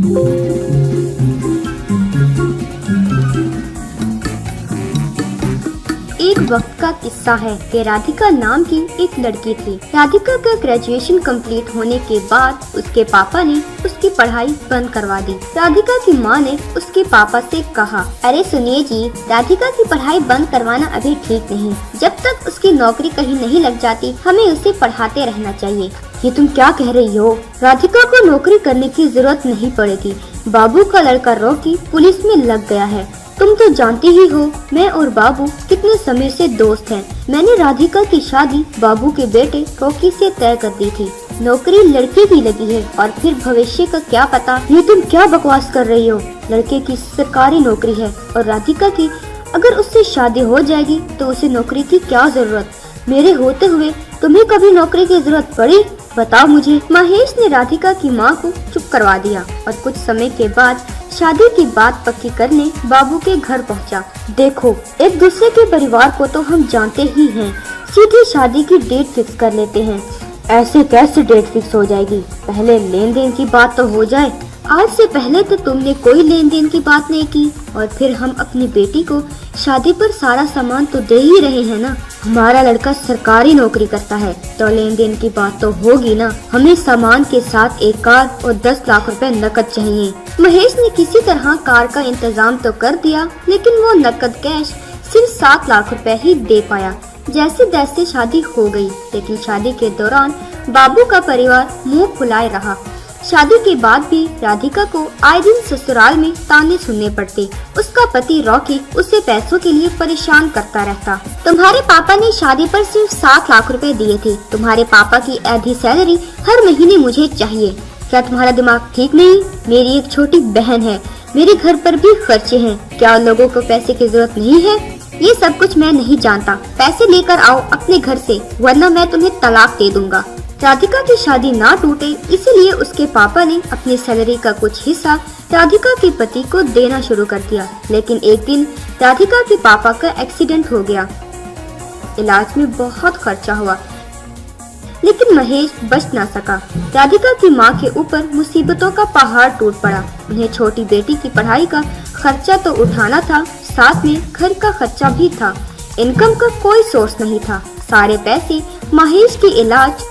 एक वक्त का किस्सा है कि राधिका नाम की एक लड़की थी। राधिका का ग्रेजुएशन कंप्लीट होने के बाद उसके पापा ने उसकी पढ़ाई बंद करवा दी। राधिका की माँ ने उसके पापा से कहा, अरे सुनिए जी, राधिका की पढ़ाई बंद करवाना अभी ठीक नहीं। जब तक उसकी नौकरी कहीं नहीं लग जाती, हमें उसे पढ़ाते रहना चाहिए। ये तुम क्या कह रही हो? राधिका को नौकरी करने की जरूरत नहीं पड़ेगी। बाबू का लड़का रॉकी पुलिस में लग गया है। तुम तो जानती ही हो, मैं और बाबू कितने समय से दोस्त हैं। मैंने राधिका की शादी बाबू के बेटे रॉकी से तय कर दी थी। नौकरी लड़के की लगी है और फिर भविष्य का क्या पता। ये तुम क्या बकवास कर रही हो? लड़के की सरकारी नौकरी है और राधिका की अगर उससे शादी हो जाएगी तो उसे नौकरी की क्या जरूरत? मेरे होते हुए तुम्हें कभी नौकरी की जरूरत पड़ी? बताओ मुझे। महेश ने राधिका की माँ को चुप करवा दिया और कुछ समय के बाद शादी की बात पक्की करने बाबू के घर पहुंचा। देखो, एक दूसरे के परिवार को तो हम जानते ही हैं, सीधी शादी की डेट फिक्स कर लेते हैं। ऐसे कैसे डेट फिक्स हो जाएगी? पहले लेन देन की बात तो हो जाए। आज से पहले तो तुमने कोई लेन देन की बात नहीं की और फिर हम अपनी बेटी को शादी पर सारा सामान तो दे ही रहे हैं ना। हमारा लड़का सरकारी नौकरी करता है तो लेन देन की बात तो होगी ना। हमें सामान के साथ एक कार और 10 लाख रुपए नकद चाहिए। महेश ने किसी तरह कार का इंतजाम तो कर दिया, लेकिन वो नकद कैश सिर्फ 7 लाख रुपए ही दे पाया। जैसे तैसे शादी हो गई, लेकिन शादी के दौरान बाबू का परिवार मुंह फुलाए रहा। शादी के बाद भी राधिका को आए दिन ससुराल में ताने सुनने पड़ते। उसका पति रॉकी उसे पैसों के लिए परेशान करता रहता। तुम्हारे पापा ने शादी पर सिर्फ 7 लाख रुपए दिए थे। तुम्हारे पापा की आधी सैलरी हर महीने मुझे चाहिए। क्या तुम्हारा दिमाग ठीक नहीं? मेरी एक छोटी बहन है, मेरे घर पर भी खर्चे हैं। क्या लोगों को पैसे की जरूरत नहीं है? ये सब कुछ मैं नहीं जानता। पैसे लेकर आओ अपने घर से, वरना मैं तुम्हें तलाक दे दूंगा। राधिका की शादी ना टूटे इसीलिए उसके पापा ने अपनी सैलरी का कुछ हिस्सा राधिका के पति को देना शुरू कर दिया। लेकिन एक दिन राधिका के पापा का एक्सीडेंट हो गया। इलाज में बहुत खर्चा हुआ, लेकिन महेश बच ना सका। राधिका की माँ के ऊपर मुसीबतों का पहाड़ टूट पड़ा। उन्हें छोटी बेटी की पढ़ाई का खर्चा तो उठाना था, साथ में घर का खर्चा भी था। इनकम का कोई सोर्स नहीं था। सारे पैसे महेश के इलाज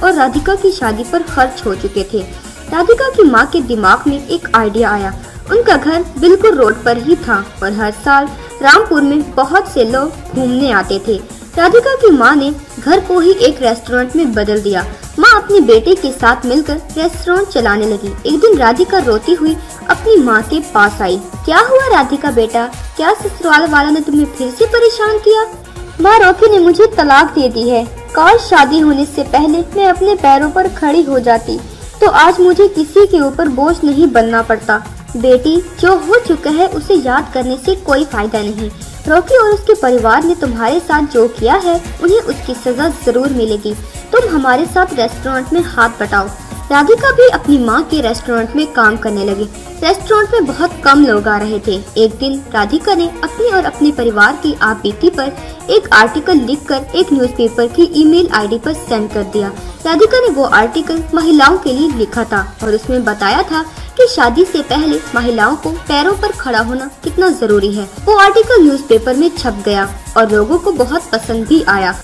और राधिका की शादी पर खर्च हो चुके थे। राधिका की माँ के दिमाग में एक आइडिया आया। उनका घर बिल्कुल रोड पर ही था और हर साल रामपुर में बहुत से लोग घूमने आते थे। राधिका की माँ ने घर को ही एक रेस्टोरेंट में बदल दिया। माँ अपनी बेटे के साथ मिलकर रेस्टोरेंट चलाने लगी। एक दिन राधिका रोती हुई अपनी माँ के पास आई। क्या हुआ राधिका बेटा? क्या ससुराल वाला ने तुम्हें फिर से परेशान किया? माँ, रॉकी ने मुझे तलाक दे दी है। काश शादी होने से पहले मैं अपने पैरों पर खड़ी हो जाती, तो आज मुझे किसी के ऊपर बोझ नहीं बनना पड़ता। बेटी, जो हो चुका है उसे याद करने से कोई फायदा नहीं। रॉकी और उसके परिवार ने तुम्हारे साथ जो किया है, उन्हें उसकी सजा जरूर मिलेगी। तुम हमारे साथ रेस्टोरेंट में हाथ बटाओ। राधिका भी अपनी माँ के रेस्टोरेंट में काम करने लगी। रेस्टोरेंट में बहुत कम लोग आ रहे थे। एक दिन राधिका ने अपनी और अपने परिवार की आपबीती पर एक आर्टिकल लिखकर एक न्यूज़पेपर की ईमेल आईडी पर सेंड कर दिया। राधिका ने वो आर्टिकल महिलाओं के लिए लिखा था और उसमें बताया था कि शादी से पहले महिलाओं को पैरों पर खड़ा होना कितना जरूरी है। वो आर्टिकल न्यूज़पेपर में छप गया और लोगों को बहुत पसंद भी आया।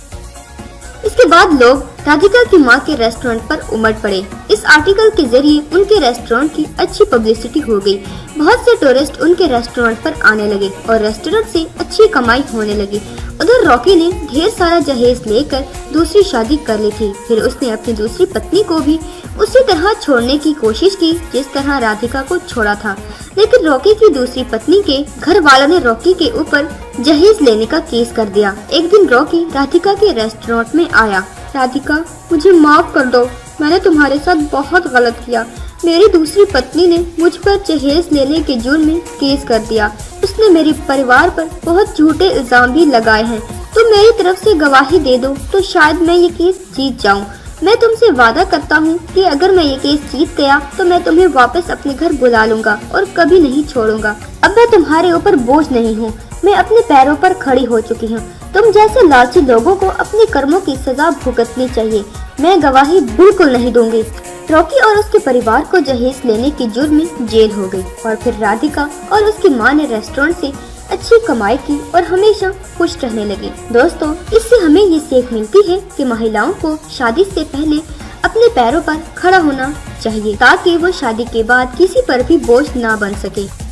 इसके बाद लोग राधिका की माँ के रेस्टोरेंट पर उमड़ पड़े। इस आर्टिकल के जरिए उनके रेस्टोरेंट की अच्छी पब्लिसिटी हो गई। बहुत से टूरिस्ट उनके रेस्टोरेंट पर आने लगे और रेस्टोरेंट से अच्छी कमाई होने लगी। उधर रॉकी ने ढेर सारा जहेज लेकर दूसरी शादी कर ली थी। फिर उसने अपनी दूसरी पत्नी को भी उसी तरह छोड़ने की कोशिश की जिस तरह राधिका को छोड़ा था। लेकिन रॉकी की दूसरी पत्नी के घर वालों ने रॉकी के ऊपर जहेज लेने का केस कर दिया। एक दिन रॉकी राधिका के रेस्टोरेंट में आया। राधिका, मुझे माफ कर दो, मैंने तुम्हारे साथ बहुत गलत किया। मेरी दूसरी पत्नी ने मुझ पर जहेज लेने के जुर्म में केस कर दिया। उसने मेरे परिवार पर बहुत झूठे इल्जाम भी लगाए हैं। तुम मेरी तरफ से गवाही दे दो तो शायद मैं ये केस जीत जाऊं। मैं तुमसे वादा करता हूँ कि अगर मैं ये केस जीत गया तो मैं तुम्हें वापस अपने घर बुला लूंगा और कभी नहीं छोड़ूंगा। अब मैं तुम्हारे ऊपर बोझ नहीं हूँ, मैं अपने पैरों पर खड़ी हो चुकी हूँ। तुम जैसे लालची लोगों को अपने कर्मों की सजा भुगतनी चाहिए। मैं गवाही बिल्कुल नहीं दूंगी। रॉकी और उसके परिवार को जहेज लेने के जुर्म में जेल हो गई और फिर राधिका और उसकी माँ ने रेस्टोरेंट से अच्छी कमाई की और हमेशा खुश रहने लगी। दोस्तों, इससे हमें ये सीख मिलती है कि महिलाओं को शादी से पहले अपने पैरों पर खड़ा होना चाहिए ताकि वो शादी के बाद किसी पर भी बोझ ना बन सके।